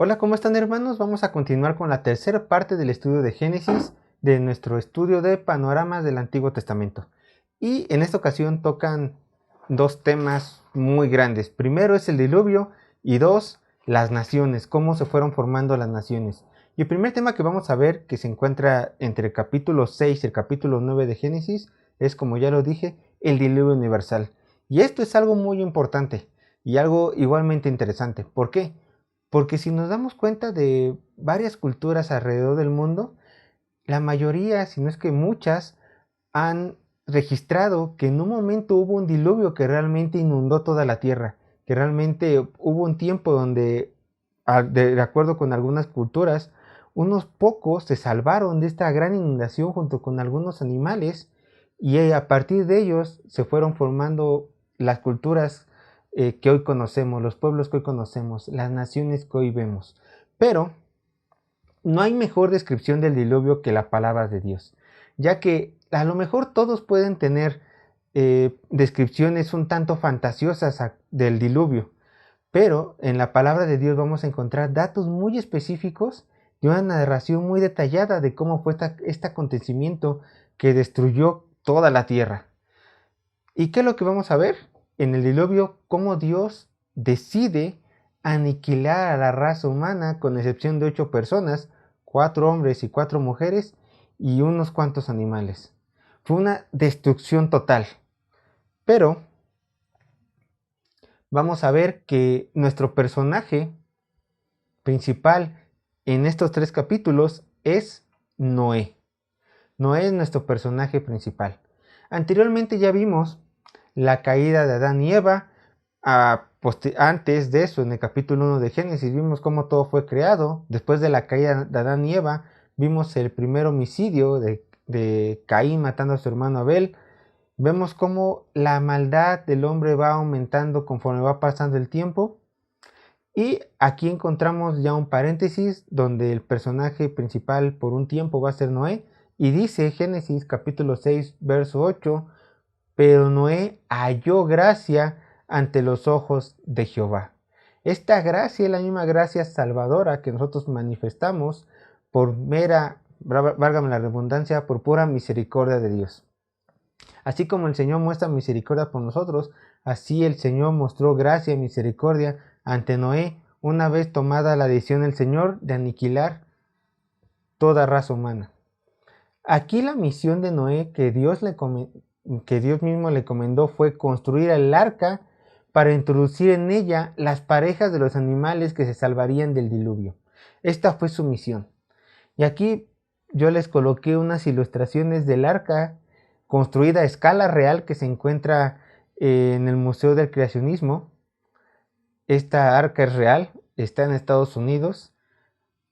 Hola, ¿cómo están hermanos? Vamos a continuar con la tercera parte del estudio de Génesis, de nuestro estudio de panoramas del Antiguo Testamento. Y en esta ocasión tocan dos temas muy grandes. Primero es el diluvio y dos, las naciones, cómo se fueron formando las naciones. Y el primer tema que vamos a ver, que se encuentra entre el capítulo 6 y el capítulo 9 de Génesis, es, como ya lo dije, el diluvio universal. Y esto es algo muy importante y algo igualmente interesante. ¿Por qué? Porque si nos damos cuenta de varias culturas alrededor del mundo, la mayoría, si no es que muchas, han registrado que en un momento hubo un diluvio que realmente inundó toda la tierra, que realmente hubo un tiempo donde, de acuerdo con algunas culturas, unos pocos se salvaron de esta gran inundación junto con algunos animales y a partir de ellos se fueron formando las culturas que hoy conocemos, los pueblos que hoy conocemos, las naciones que hoy vemos. Pero no hay mejor descripción del diluvio que la palabra de Dios, ya que a lo mejor todos pueden tener descripciones un tanto fantasiosas del diluvio, pero en la palabra de Dios vamos a encontrar datos muy específicos y una narración muy detallada de cómo fue este acontecimiento que destruyó toda la tierra. ¿Y qué es lo que vamos a ver? En el diluvio, cómo Dios decide aniquilar a la raza humana, con excepción de 8 personas, 4 hombres y 4 mujeres, y unos cuantos animales. Fue una destrucción total. Pero vamos a ver que nuestro personaje principal en estos 3 capítulos es Noé. Noé es nuestro personaje principal. Anteriormente ya vimos la caída de Adán y Eva. Antes de eso, en el capítulo 1 de Génesis, vimos cómo todo fue creado. Después de la caída de Adán y Eva, vimos el primer homicidio de Caín matando a su hermano Abel. Vemos cómo la maldad del hombre va aumentando conforme va pasando el tiempo. Y aquí encontramos ya un paréntesis donde el personaje principal por un tiempo va a ser Noé. Y dice Génesis capítulo 6, verso 8, pero Noé halló gracia ante los ojos de Jehová. Esta gracia es la misma gracia salvadora que nosotros manifestamos por mera, válgame la redundancia, por pura misericordia de Dios. Así como el Señor muestra misericordia por nosotros, así el Señor mostró gracia y misericordia ante Noé una vez tomada la decisión del Señor de aniquilar toda raza humana. Aquí la misión de Noé que Dios mismo le encomendó fue construir el arca para introducir en ella las parejas de los animales que se salvarían del diluvio. Esta fue su misión. Y aquí yo les coloqué unas ilustraciones del arca construida a escala real que se encuentra en el Museo del Creacionismo. Esta arca es real, está en Estados Unidos.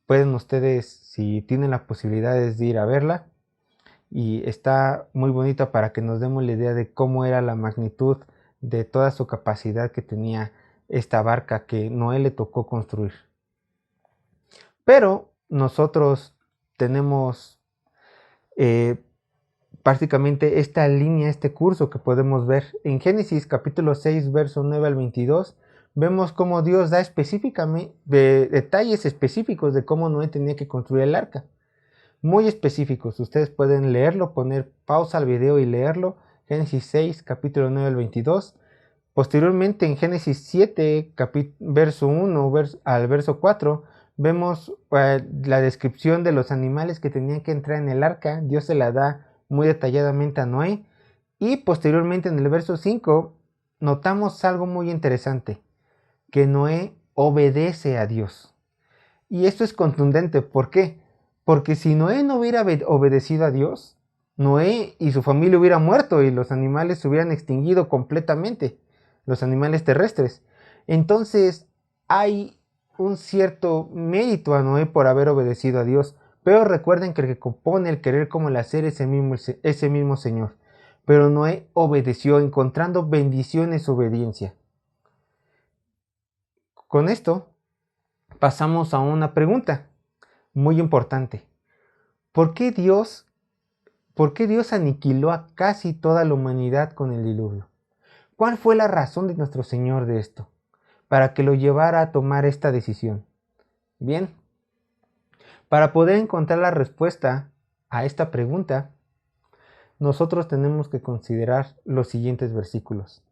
Pueden ustedes, si tienen la posibilidad de ir a verla, y está muy bonita para que nos demos la idea de cómo era la magnitud de toda su capacidad que tenía esta barca que Noé le tocó construir. Pero nosotros tenemos prácticamente esta línea, este curso que podemos ver en Génesis capítulo 6, verso 9 al 22. Vemos cómo Dios da específicamente detalles específicos de cómo Noé tenía que construir el arca. Muy específicos. Ustedes pueden leerlo, poner pausa al video y leerlo. Génesis 6, capítulo 9 al 22. Posteriormente en Génesis 7, verso 1 al verso 4, vemos la descripción de los animales que tenían que entrar en el arca. Dios se la da muy detalladamente a Noé. Y posteriormente en el verso 5 notamos algo muy interesante, que Noé obedece a Dios. Y esto es contundente. ¿Por qué? Porque si Noé no hubiera obedecido a Dios, Noé y su familia hubieran muerto y los animales se hubieran extinguido completamente, los animales terrestres. Entonces hay un cierto mérito a Noé por haber obedecido a Dios. Pero recuerden que el que compone el querer como el hacer es ese mismo Señor. Pero Noé obedeció, encontrando bendición en su obediencia. Con esto pasamos a una pregunta muy importante. ¿Por qué Dios aniquiló a casi toda la humanidad con el diluvio? ¿Cuál fue la razón de nuestro Señor de esto? Para que lo llevara a tomar esta decisión. Bien, para poder encontrar la respuesta a esta pregunta, nosotros tenemos que considerar los siguientes versículos.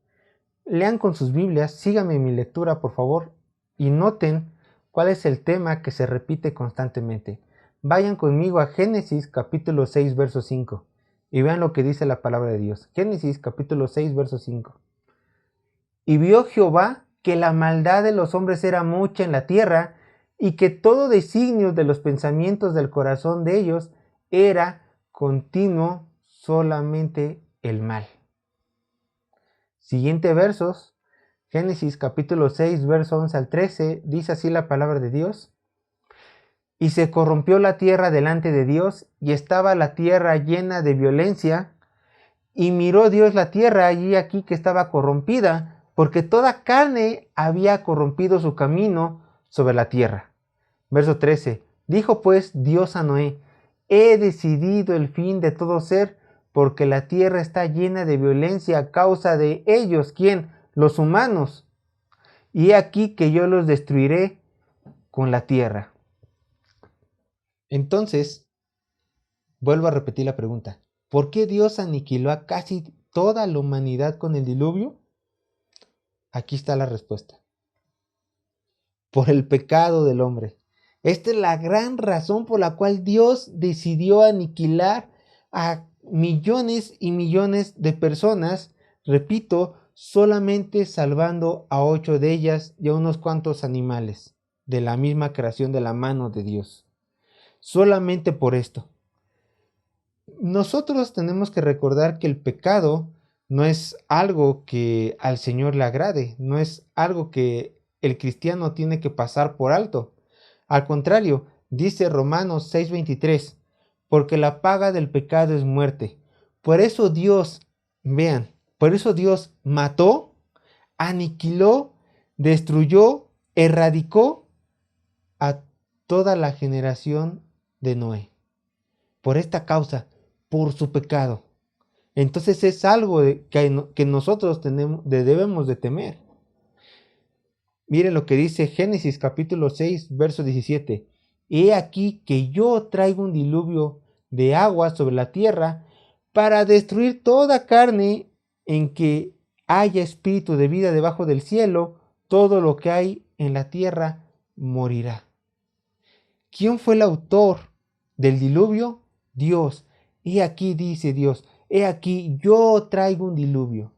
Lean con sus Biblias, síganme en mi lectura por favor y noten cuál es el tema que se repite constantemente. Vayan conmigo a Génesis capítulo 6 verso 5 y vean lo que dice la palabra de Dios. Génesis capítulo 6 verso 5. Y vio Jehová que la maldad de los hombres era mucha en la tierra y que todo designio de los pensamientos del corazón de ellos era continuo solamente el mal. Siguiente versos, Génesis capítulo 6, verso 11 al 13, dice así la palabra de Dios. Y se corrompió la tierra delante de Dios, y estaba la tierra llena de violencia, y miró Dios la tierra, y aquí que estaba corrompida, porque toda carne había corrompido su camino sobre la tierra. Verso 13, dijo pues Dios a Noé, he decidido el fin de todo ser, porque la tierra está llena de violencia a causa de ellos. ¿Quién? Los humanos. Y he aquí que yo los destruiré con la tierra. Entonces, vuelvo a repetir la pregunta. ¿Por qué Dios aniquiló a casi toda la humanidad con el diluvio? Aquí está la respuesta. Por el pecado del hombre. Esta es la gran razón por la cual Dios decidió aniquilar a millones y millones de personas, repito, solamente salvando a 8 de ellas y a unos cuantos animales de la misma creación de la mano de Dios. Solamente por esto. Nosotros tenemos que recordar que el pecado no es algo que al Señor le agrade, no es algo que el cristiano tiene que pasar por alto. Al contrario, dice Romanos 6:23, porque la paga del pecado es muerte. Por eso Dios, vean, por eso Dios mató, aniquiló, destruyó, erradicó a toda la generación de Noé. Por esta causa, por su pecado. Entonces es algo que nosotros debemos de temer. Miren lo que dice Génesis capítulo 6, verso 17. He aquí que yo traigo un diluvio de agua sobre la tierra para destruir toda carne en que haya espíritu de vida debajo del cielo. Todo lo que hay en la tierra morirá. ¿Quién fue el autor del diluvio? Dios. He aquí, dice Dios, he aquí yo traigo un diluvio.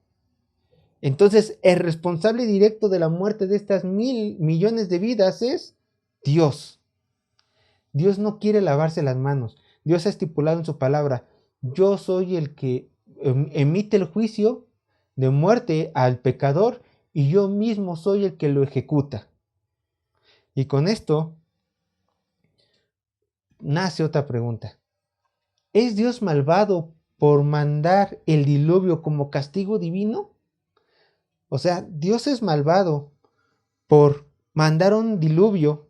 Entonces, el responsable directo de la muerte de estas 1,000 millones de vidas es Dios. Dios no quiere lavarse las manos. Dios ha estipulado en su palabra, yo soy el que emite el juicio de muerte al pecador y yo mismo soy el que lo ejecuta. Y con esto nace otra pregunta. ¿Es Dios malvado por mandar el diluvio como castigo divino? O sea, Dios es malvado por mandar un diluvio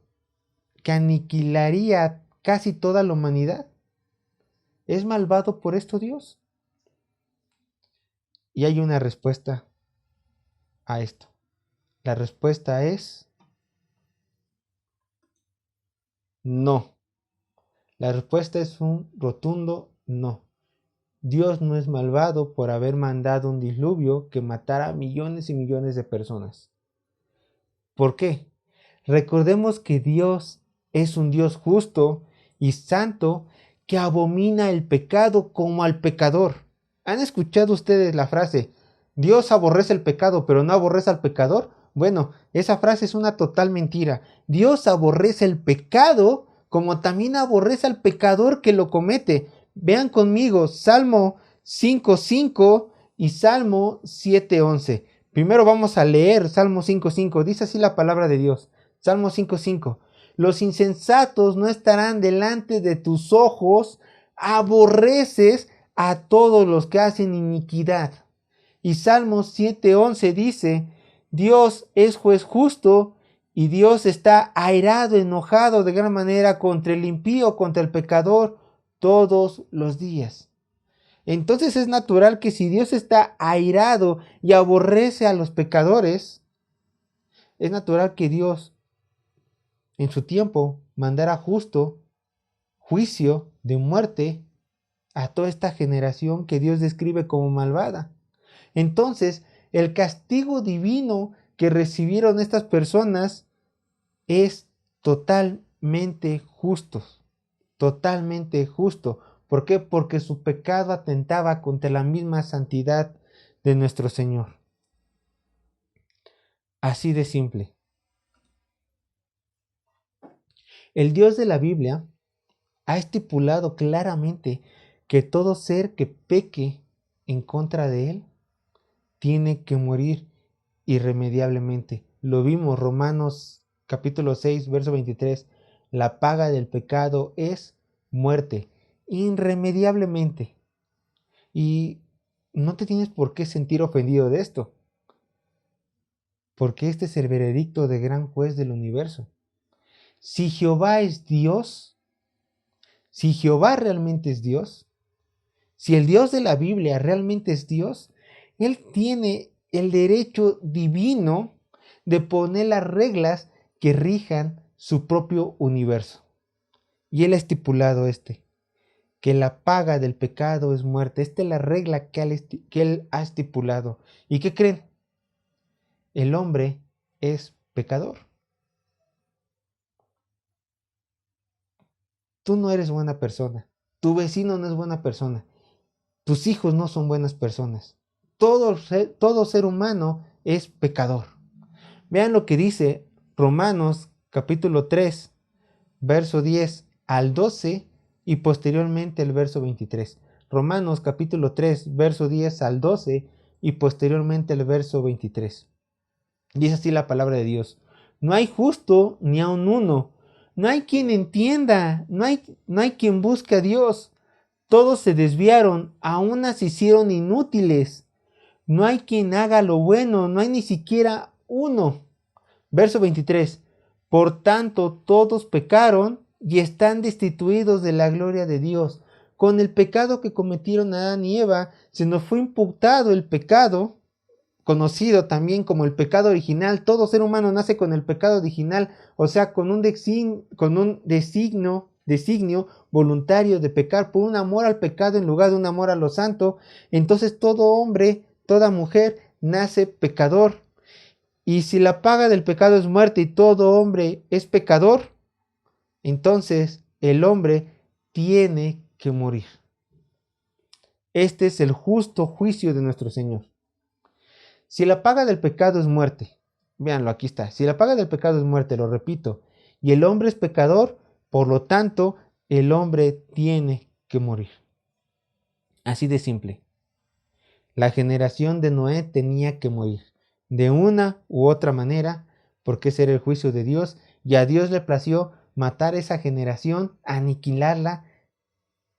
que aniquilaría casi toda la humanidad. ¿Es malvado por esto Dios? Y hay una respuesta a esto. La respuesta es no. La respuesta es un rotundo no. Dios no es malvado por haber mandado un diluvio que matara a millones y millones de personas. ¿Por qué? Recordemos que Dios es un Dios justo y santo que abomina el pecado como al pecador. ¿Han escuchado ustedes la frase, Dios aborrece el pecado pero no aborrece al pecador? Bueno, esa frase es una total mentira. Dios aborrece el pecado como también aborrece al pecador que lo comete. Vean conmigo Salmo 5:5 y Salmo 7:11. Primero vamos a leer Salmo 5:5. Dice así la palabra de Dios. Salmo 5:5. Los insensatos no estarán delante de tus ojos, aborreces a todos los que hacen iniquidad. Y Salmo 7:11 dice, Dios es juez justo y Dios está airado, enojado de gran manera contra el impío, contra el pecador, todos los días. Entonces es natural que si Dios está airado y aborrece a los pecadores, es natural que Dios en su tiempo mandara juicio de muerte a toda esta generación que Dios describe como malvada. Entonces, el castigo divino que recibieron estas personas es totalmente justo, totalmente justo. ¿Por qué? Porque su pecado atentaba contra la misma santidad de nuestro Señor. Así de simple. El Dios de la Biblia ha estipulado claramente que todo ser que peque en contra de Él tiene que morir irremediablemente. Lo vimos, Romanos capítulo 6, verso 23. La paga del pecado es muerte, irremediablemente. Y no te tienes por qué sentir ofendido de esto, porque este es el veredicto del gran juez del universo. Si Jehová es Dios, si Jehová realmente es Dios, si el Dios de la Biblia realmente es Dios, Él tiene el derecho divino de poner las reglas que rijan su propio universo. Y Él ha estipulado que la paga del pecado es muerte. Esta es la regla que Él ha estipulado. ¿Y qué creen? El hombre es pecador. Tú no eres buena persona. Tu vecino no es buena persona. Tus hijos no son buenas personas. Todo ser humano es pecador. Vean lo que dice Romanos capítulo 3, verso 10 al 12 y posteriormente el verso 23. Romanos capítulo 3, verso 10 al 12 y posteriormente el verso 23. Dice así la palabra de Dios. No hay justo ni aun uno. No hay quien entienda. No hay quien busque a Dios. Todos se desviaron, a unas se hicieron inútiles. No hay quien haga lo bueno, no hay ni siquiera uno. Verso 23. Por tanto, todos pecaron y están destituidos de la gloria de Dios. Con el pecado que cometieron Adán y Eva, se nos fue imputado el pecado, conocido también como el pecado original. Todo ser humano nace con el pecado original, o sea, con un designio voluntario de pecar por un amor al pecado en lugar de un amor a lo santo. Entonces todo hombre, toda mujer nace pecador. Y si la paga del pecado es muerte y todo hombre es pecador, entonces el hombre tiene que morir. Este es el justo juicio de nuestro Señor. Si la paga del pecado es muerte, véanlo, aquí está. Si la paga del pecado es muerte, lo repito, y el hombre es pecador, por lo tanto, el hombre tiene que morir. Así de simple. La generación de Noé tenía que morir, de una u otra manera, porque ese era el juicio de Dios, y a Dios le plació matar esa generación, aniquilarla,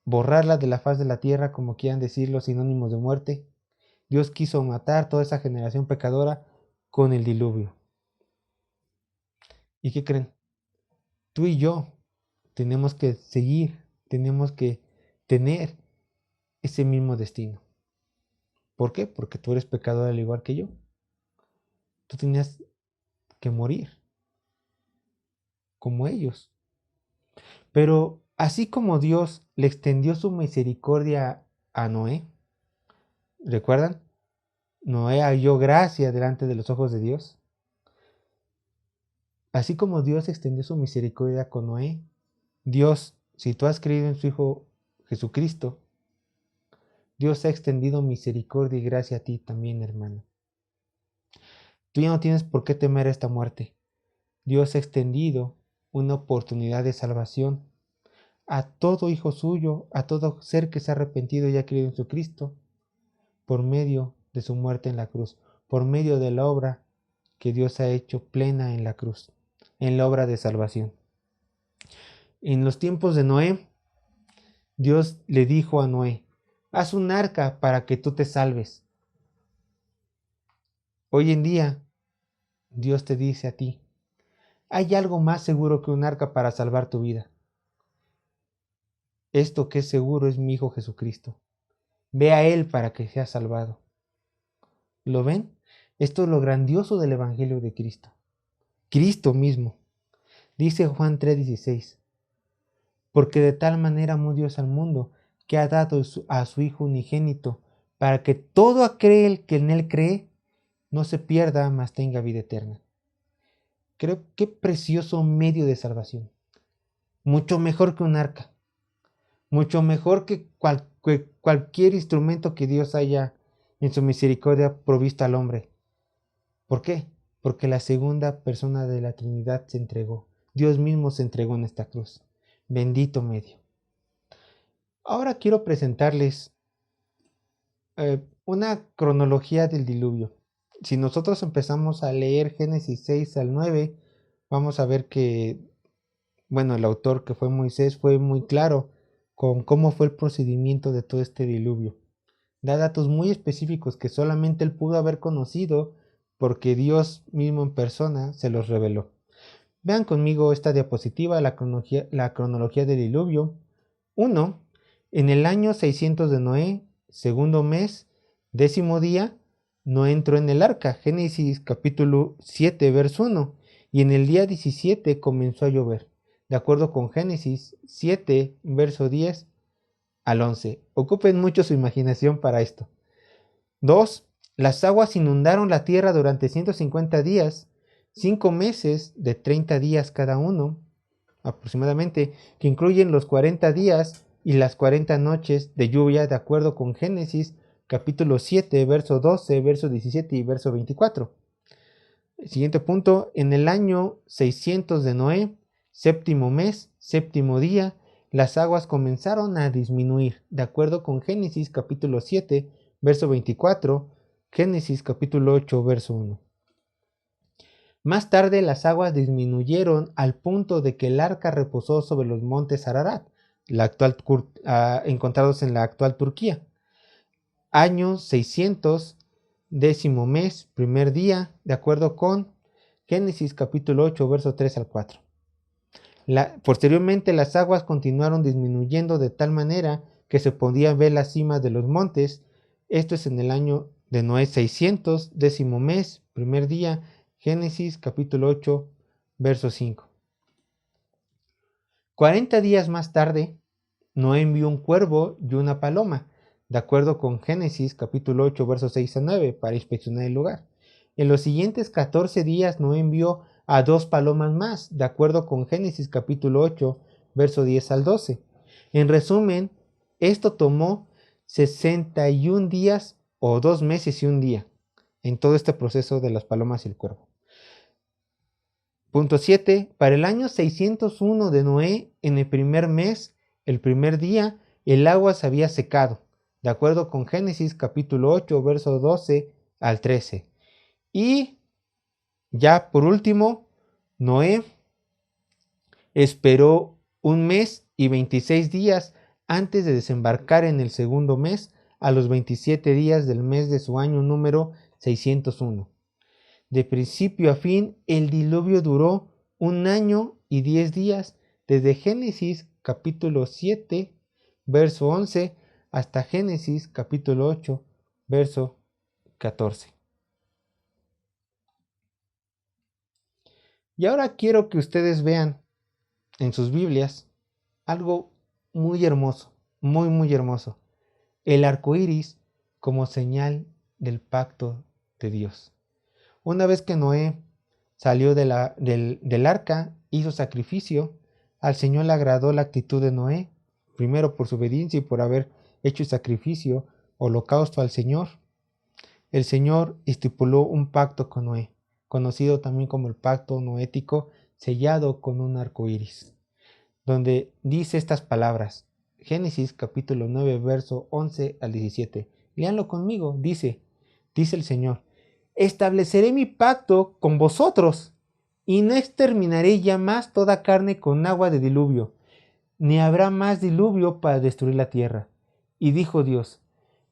borrarla de la faz de la tierra, como quieran decir los sinónimos de muerte. Dios quiso matar toda esa generación pecadora con el diluvio. ¿Y qué creen? Tú y yo tenemos que seguir, tenemos que tener ese mismo destino. ¿Por qué? Porque tú eres pecador al igual que yo. Tú tenías que morir como ellos. Pero así como Dios le extendió su misericordia a Noé, ¿recuerdan? Noé halló gracia delante de los ojos de Dios. Así como Dios extendió su misericordia con Noé, Dios, si tú has creído en su Hijo Jesucristo, Dios ha extendido misericordia y gracia a ti también, hermano. Tú ya no tienes por qué temer esta muerte. Dios ha extendido una oportunidad de salvación a todo hijo suyo, a todo ser que se ha arrepentido y ha creído en su Cristo, por medio de su muerte en la cruz, por medio de la obra que Dios ha hecho plena en la cruz, en la obra de salvación. En los tiempos de Noé, Dios le dijo a Noé, haz un arca para que tú te salves. Hoy en día, Dios te dice a ti, hay algo más seguro que un arca para salvar tu vida. Esto que es seguro es mi Hijo Jesucristo. Ve a Él para que seas salvado. ¿Lo ven? Esto es lo grandioso del Evangelio de Cristo. Cristo mismo Dice Juan 3:16, porque de tal manera amó Dios al mundo, que ha dado a su Hijo unigénito, para que todo aquel que en él cree no se pierda, mas tenga vida eterna. Creo que precioso medio de salvación. Mucho mejor que un arca. Mucho mejor que cualquier instrumento que Dios haya en su misericordia provisto al hombre. ¿Por qué? Porque la segunda persona de la Trinidad se entregó. Dios mismo se entregó en esta cruz. Bendito medio. Ahora quiero presentarles una cronología del diluvio. Si nosotros empezamos a leer Génesis 6 al 9, vamos a ver que, bueno, el autor, que fue Moisés, fue muy claro con cómo fue el procedimiento de todo este diluvio. Da datos muy específicos que solamente él pudo haber conocido porque Dios mismo en persona se los reveló. Vean conmigo esta diapositiva, la cronología del diluvio. 1. En el año 600 de Noé, segundo mes, 10º día, Noé entró en el arca. Génesis capítulo 7, verso 1. Y en el día 17 comenzó a llover. De acuerdo con Génesis 7, verso 10 al 11. Ocupen mucho su imaginación para esto. 2. Las aguas inundaron la tierra durante 150 días, 5 meses de 30 días cada uno, aproximadamente, que incluyen los 40 días y las 40 noches de lluvia, de acuerdo con Génesis capítulo 7, verso 12, verso 17 y verso 24. El siguiente punto, en el año 600 de Noé, séptimo mes, séptimo día, las aguas comenzaron a disminuir, de acuerdo con Génesis capítulo 7, verso 24, Génesis capítulo 8, verso 1. Más tarde las aguas disminuyeron al punto de que el arca reposó sobre los montes Ararat, encontrados en la actual Turquía. Año 600, décimo mes, primer día, de acuerdo con Génesis capítulo 8, verso 3 al 4. Posteriormente las aguas continuaron disminuyendo de tal manera que se podían ver las cimas de los montes. Esto es en el año de Noé 600, décimo mes, primer día, Génesis capítulo 8, verso 5. 40 días más tarde, Noé envió un cuervo y una paloma, de acuerdo con Génesis capítulo 8, versos 6 a 9, para inspeccionar el lugar. En los siguientes 14 días Noé envió a 2 palomas más, de acuerdo con Génesis capítulo 8, verso 10 al 12. En resumen, esto tomó 61 días o 2 meses y un día en todo este proceso de las palomas y el cuervo. Punto 7. Para el año 601 de Noé, en el primer mes, el primer día, el agua se había secado, de acuerdo con Génesis capítulo 8, verso 12 al 13. Y ya por último, Noé esperó un mes y 26 días antes de desembarcar en el segundo mes, a los 27 días del mes de su año número 601. De principio a fin, el diluvio duró 1 año y 10 días, desde Génesis capítulo 7, verso 11, hasta Génesis capítulo 8, verso 14. Y ahora quiero que ustedes vean en sus Biblias algo muy hermoso, muy, muy hermoso. El arco iris como señal del pacto de Dios. Una vez que Noé salió del arca, hizo sacrificio, al Señor le agradó la actitud de Noé, primero por su obediencia y por haber hecho sacrificio, holocausto al Señor. El Señor estipuló un pacto con Noé, conocido también como el pacto noético, sellado con un arco iris, donde dice estas palabras. Génesis capítulo 9, verso 11 al 17. Léanlo conmigo, dice el Señor: estableceré mi pacto con vosotros, y no exterminaré ya más toda carne con agua de diluvio, ni habrá más diluvio para destruir la tierra. Y dijo Dios: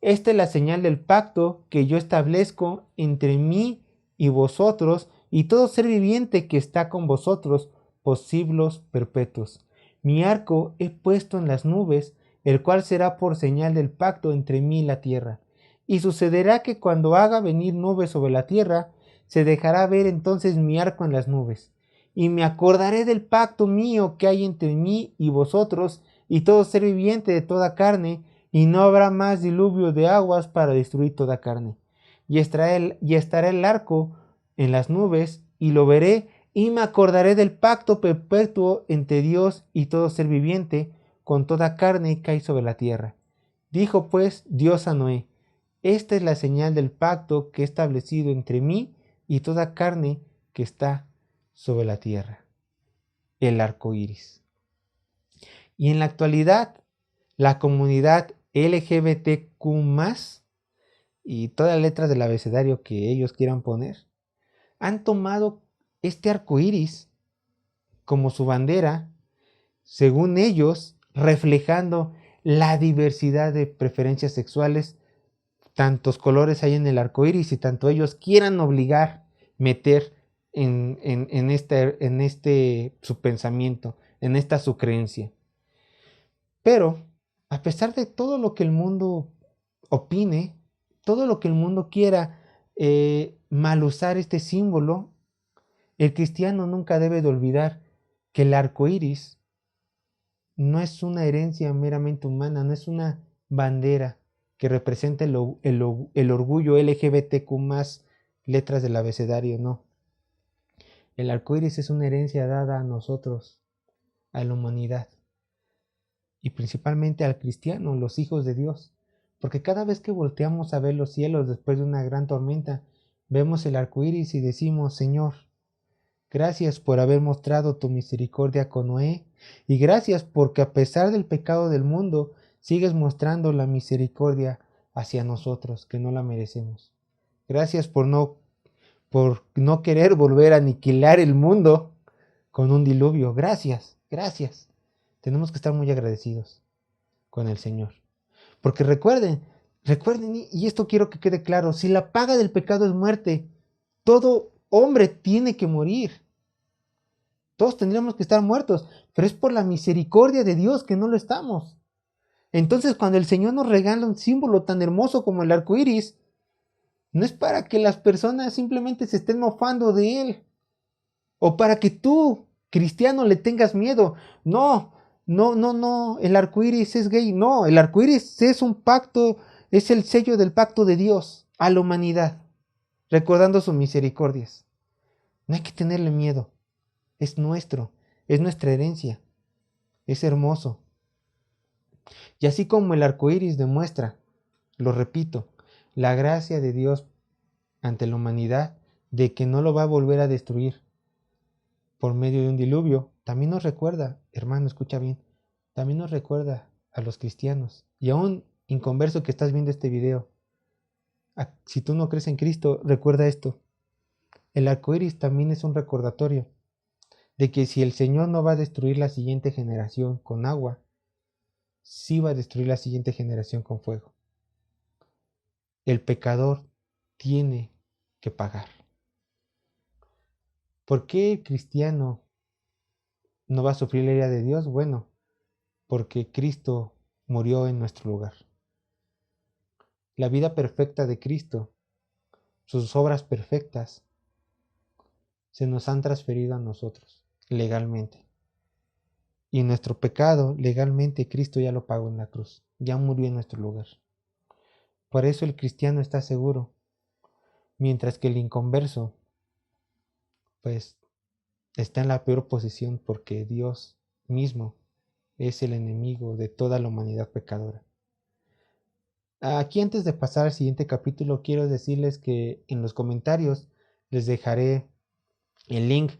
esta es la señal del pacto que yo establezco entre mí y vosotros y todo ser viviente que está con vosotros por siglos perpetuos. Mi arco he puesto en las nubes, el cual será por señal del pacto entre mí y la tierra. Y sucederá que cuando haga venir nubes sobre la tierra, se dejará ver entonces mi arco en las nubes. y me acordaré del pacto mío que hay entre mí y vosotros y todo ser viviente de toda carne, y no habrá más diluvio de aguas para destruir toda carne. Y estará el arco en las nubes, y lo veré, y me acordaré del pacto perpetuo entre Dios y todo ser viviente, con toda carne que hay sobre la tierra. Dijo pues Dios a Noé: esta es la señal del pacto que he establecido entre mí y toda carne que está sobre la tierra, el arco iris. Y en la actualidad, la comunidad LGBTQ+, y todas las letras del abecedario que ellos quieran poner, han tomado este arco iris como su bandera, según ellos, reflejando la diversidad de preferencias sexuales. Tantos colores hay en el arco iris y tanto ellos quieran obligar, meter en este su pensamiento, en esta su creencia. Pero, a pesar de todo lo que el mundo opine, todo lo que el mundo quiera mal usar este símbolo, el cristiano nunca debe de olvidar que el arco iris no es una herencia meramente humana, no es una bandera que represente el orgullo LGBTQ+, letras del abecedario, no. El arco iris es una herencia dada a nosotros, a la humanidad, y principalmente al cristiano, los hijos de Dios, porque cada vez que volteamos a ver los cielos después de una gran tormenta, vemos el arco iris y decimos: Señor, gracias por haber mostrado tu misericordia con Noé, y gracias porque a pesar del pecado del mundo, sigues mostrando la misericordia hacia nosotros, que no la merecemos. Gracias por no querer volver a aniquilar el mundo con un diluvio. Gracias, gracias. Tenemos que estar muy agradecidos con el Señor. Porque recuerden, y esto quiero que quede claro: si la paga del pecado es muerte, todo hombre tiene que morir. Todos tendríamos que estar muertos, pero es por la misericordia de Dios que no lo estamos. Entonces, cuando el Señor nos regala un símbolo tan hermoso como el arco iris, no es para que las personas simplemente se estén mofando de él, o para que tú, cristiano, le tengas miedo. No, no, el arco iris es gay. No, el arco iris es un pacto, es el sello del pacto de Dios a la humanidad, recordando sus misericordias. No hay que tenerle miedo. Es nuestro, es nuestra herencia, es hermoso. Y así como el arco iris demuestra, lo repito, la gracia de Dios ante la humanidad, de que no lo va a volver a destruir por medio de un diluvio, también nos recuerda, hermano, escucha bien, también nos recuerda a los cristianos y a un inconverso que estás viendo este video. Si tú no crees en Cristo, recuerda esto: el arco iris también es un recordatorio de que si el Señor no va a destruir la siguiente generación con agua, sí va a destruir la siguiente generación con fuego. El pecador tiene que pagar. ¿Por qué el cristiano no va a sufrir la ira de Dios? Bueno, porque Cristo murió en nuestro lugar. La vida perfecta de Cristo, sus obras perfectas, se nos han transferido a nosotros legalmente. Y nuestro pecado, legalmente, Cristo ya lo pagó en la cruz, ya murió en nuestro lugar. Por eso el cristiano está seguro, mientras que el inconverso, pues, está en la peor posición, porque Dios mismo es el enemigo de toda la humanidad pecadora. Aquí, antes de pasar al siguiente capítulo, quiero decirles que en los comentarios les dejaré el link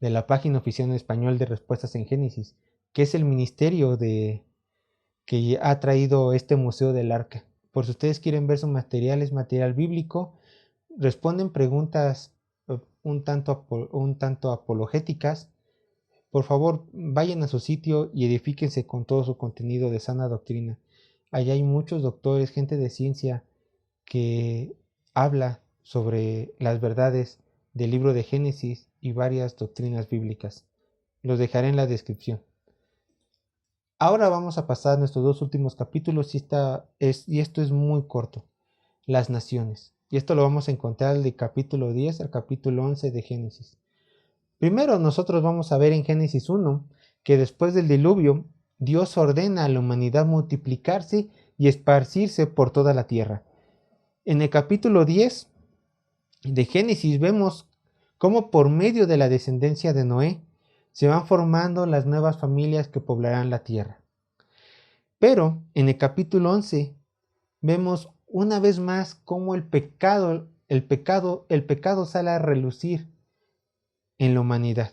de la página oficial en español de Respuestas en Génesis, que es el ministerio que ha traído este Museo del Arca. Por si ustedes quieren ver su material, es material bíblico, responden preguntas un tanto apologéticas. Por favor, vayan a su sitio y edifíquense con todo su contenido de sana doctrina. Allá hay muchos doctores, gente de ciencia que habla sobre las verdades del libro de Génesis y varias doctrinas bíblicas. Los dejaré en la descripción. Ahora vamos a pasar a nuestros dos últimos capítulos, y esto es muy corto: las naciones. Y esto lo vamos a encontrar del capítulo 10 al capítulo 11 de Génesis. Primero nosotros vamos a ver en Génesis 1 que después del diluvio Dios ordena a la humanidad multiplicarse y esparcirse por toda la tierra. En el capítulo 10 de Génesis vemos cómo por medio de la descendencia de Noé se van formando las nuevas familias que poblarán la tierra. Pero en el capítulo 11 vemos una vez más cómo el pecado sale a relucir en la humanidad.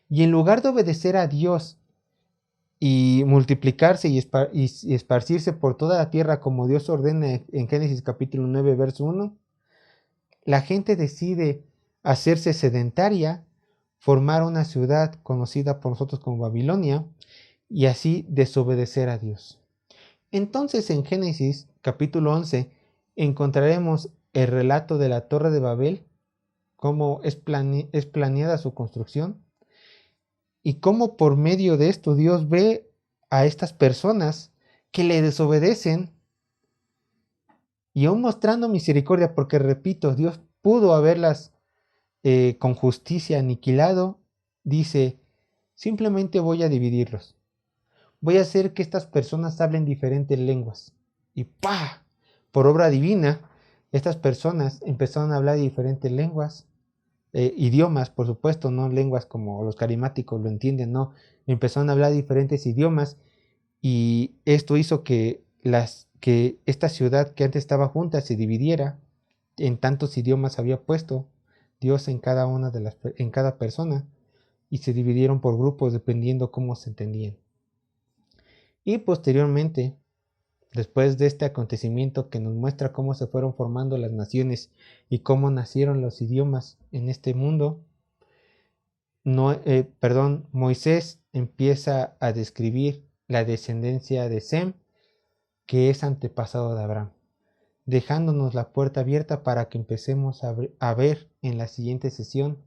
Y en lugar de obedecer a Dios y multiplicarse y esparcirse por toda la tierra como Dios ordena en Génesis capítulo 9, verso 1, la gente decide hacerse sedentaria, formar una ciudad conocida por nosotros como Babilonia, y así desobedecer a Dios. Entonces en Génesis capítulo 11 encontraremos el relato de la Torre de Babel, cómo es planeada su construcción, y cómo por medio de esto Dios ve a estas personas que le desobedecen y aún mostrando misericordia, porque repito, Dios pudo haberlas con justicia aniquilado, dice, simplemente voy a dividirlos. Voy a hacer que estas personas hablen diferentes lenguas. Y ¡pah! Por obra divina, estas personas empezaron a hablar diferentes lenguas, idiomas, por supuesto, no lenguas como los carismáticos lo entienden, no. Empezaron a hablar diferentes idiomas y esto hizo que esta ciudad que antes estaba junta se dividiera. En tantos idiomas había puesto Dios en en cada persona, y se dividieron por grupos dependiendo cómo se entendían. Y posteriormente, después de este acontecimiento que nos muestra cómo se fueron formando las naciones y cómo nacieron los idiomas en este mundo, Moisés empieza a describir la descendencia de Sem, que es antepasado de Abraham, dejándonos la puerta abierta para que empecemos a ver en la siguiente sesión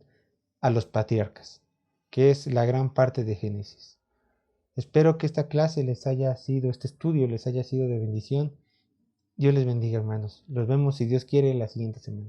a los patriarcas, que es la gran parte de Génesis. Espero que esta clase este estudio les haya sido de bendición. Dios les bendiga, hermanos. Los vemos, si Dios quiere, la siguiente semana.